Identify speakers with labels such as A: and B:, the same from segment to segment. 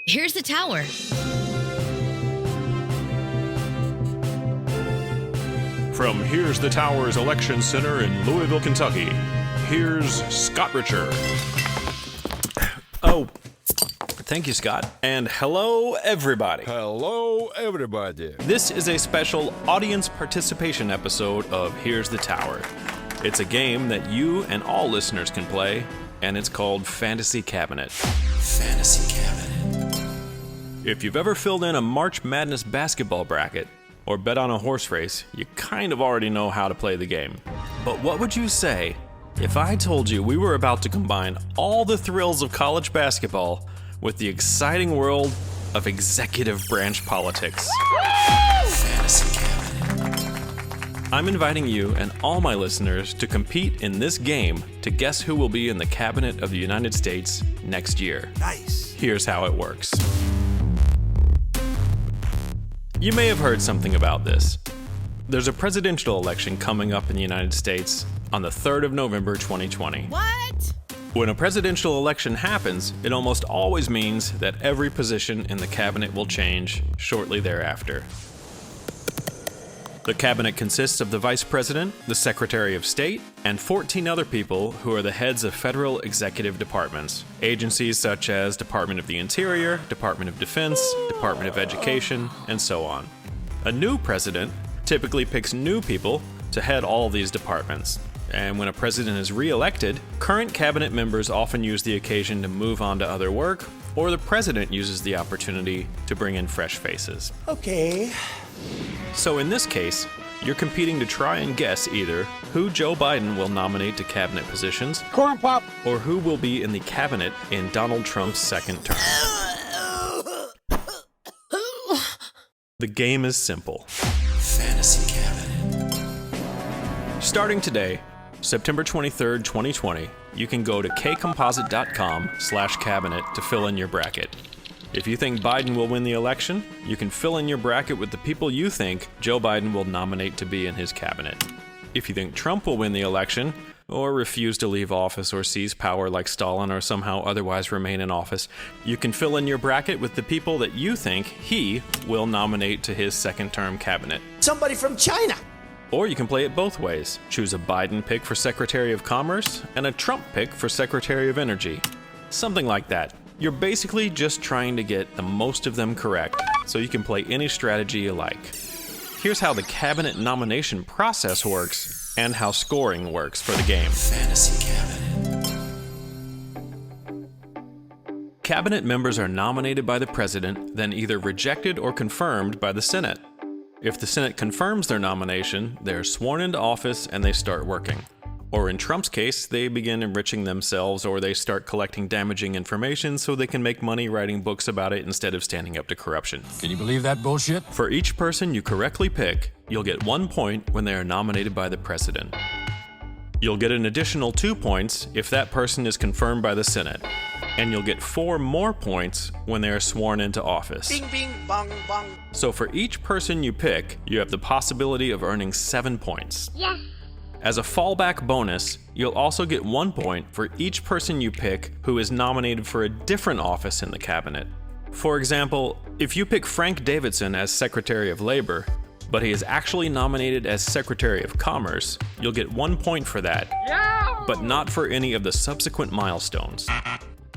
A: Here's the tower.
B: From Here's the Towers Election Center in Louisville, Kentucky, here's Scott Richer. Oh, thank you, Scott. And hello, everybody.
C: Hello, everybody.
B: This is a special audience participation episode of Here's the Tower. It's a game that you and all listeners can play, and it's called Fantasy Cabinet. Fantasy Cabinet. If you've ever filled in a March Madness basketball bracket, or bet on a horse race, you kind of already know how to play the game. But what would you say if I told you we were about to combine all the thrills of college basketball with the exciting world of executive branch politics? Fantasy Cabinet. I'm inviting you and all my listeners to compete in this game to guess who will be in the Cabinet of the United States next year.
C: Nice.
B: Here's how it works. You may have heard something about this. There's a presidential election coming up in the United States on the 3rd of November 2020.
A: What?
B: When a presidential election happens, it almost always means that every position in the cabinet will change shortly thereafter. The cabinet consists of the vice president, the secretary of state, and 14 other people who are the heads of federal executive departments. Agencies such as Department of the Interior, Department of Defense, Department of Education, and so on. A new president typically picks new people to head all these departments. And when a president is re-elected, current cabinet members often use the occasion to move on to other work, or the president uses the opportunity to bring in fresh faces.
C: Okay.
B: So in this case, you're competing to try and guess either who Joe Biden will nominate to cabinet positions,
C: Corn Pop.
B: or who will be in the cabinet in Donald Trump's second term. The game is simple. Fantasy Cabinet. Starting today, September 23rd, 2020, you can go to kcomposite.com/cabinet to fill in your bracket. If you think Biden will win the election, you can fill in your bracket with the people you think Joe Biden will nominate to be in his cabinet. If you think Trump will win the election, or refuse to leave office or seize power like Stalin or somehow otherwise remain in office, you can fill in your bracket with the people that you think he will nominate to his second-term cabinet.
D: Somebody from China.
B: Or you can play it both ways. Choose a Biden pick for Secretary of Commerce and a Trump pick for Secretary of Energy. Something like that. You're basically just trying to get the most of them correct, so you can play any strategy you like. Here's how the cabinet nomination process works and how scoring works for the game. Fantasy Cabinet. Cabinet members are nominated by the president, then either rejected or confirmed by the Senate. If the Senate confirms their nomination, they're sworn into office and they start working. Or in Trump's case, they begin enriching themselves or they start collecting damaging information so they can make money writing books about it instead of standing up to corruption.
C: Can you believe that bullshit?
B: For each person you correctly pick, you'll get 1 point when they are nominated by the president. You'll get an additional 2 points if that person is confirmed by the Senate. And you'll get 4 more points when they are sworn into office.
D: Bing, bing, bong, bong.
B: So for each person you pick, you have the possibility of earning 7 points.
A: Yeah.
B: As a fallback bonus, you'll also get 1 point for each person you pick who is nominated for a different office in the cabinet. For example, if you pick Frank Davidson as Secretary of Labor, but he is actually nominated as Secretary of Commerce, you'll get 1 point for that, but not for any of the subsequent milestones.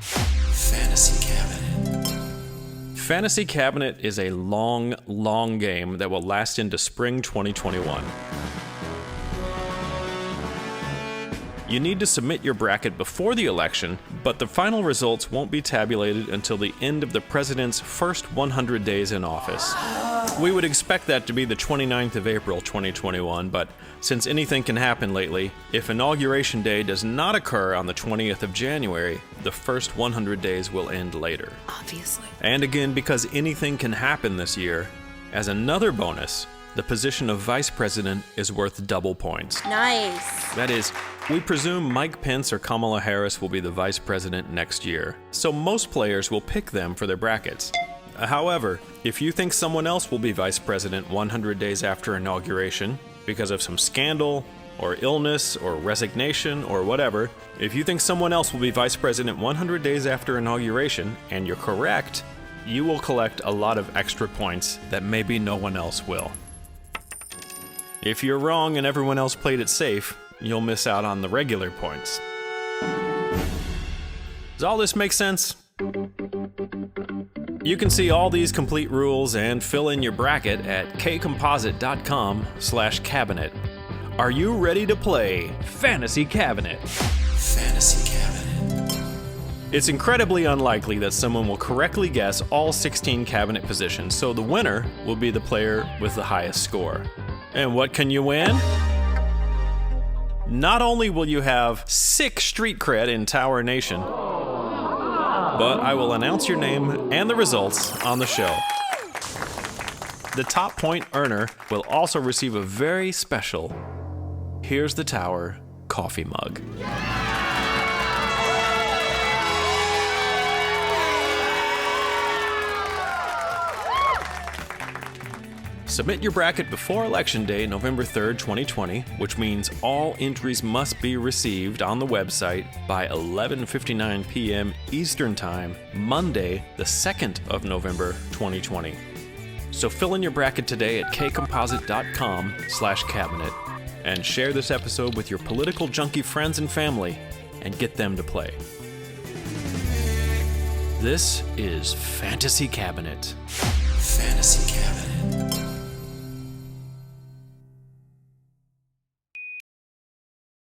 B: Fantasy Cabinet. Fantasy Cabinet is a long, long game that will last into spring 2021. You need to submit your bracket before the election, but the final results won't be tabulated until the end of the president's first 100 days in office. We would expect that to be the 29th of April 2021, but since anything can happen lately, if Inauguration Day does not occur on the 20th of January, the first 100 days will end later.
A: Obviously.
B: And again, because anything can happen this year, as another bonus, the position of vice president is worth double points.
A: Nice.
B: That is, we presume Mike Pence or Kamala Harris will be the vice president next year, so most players will pick them for their brackets. However, if you think someone else will be vice president 100 days after inauguration because of some scandal, or illness, or resignation, or whatever, if you think someone else will be vice president 100 days after inauguration, and you're correct, you will collect a lot of extra points that maybe no one else will. If you're wrong and everyone else played it safe, you'll miss out on the regular points. Does all this make sense? You can see all these complete rules and fill in your bracket at kcomposite.com/cabinet. Are you ready to play Fantasy Cabinet? Fantasy Cabinet. It's incredibly unlikely that someone will correctly guess all 16 cabinet positions, so the winner will be the player with the highest score. And what can you win? Not only will you have sick street cred in Tower Nation, but I will announce your name and the results on the show. The top point earner will also receive a very special Here's the Tower coffee mug. Submit your bracket before Election Day, November 3rd, 2020, which means all entries must be received on the website by 11:59 p.m. Eastern Time, Monday, the 2nd of November, 2020. So fill in your bracket today at kcomposite.com/cabinet and share this episode with your political junkie friends and family and get them to play. This is Fantasy Cabinet. Fantasy Cabinet.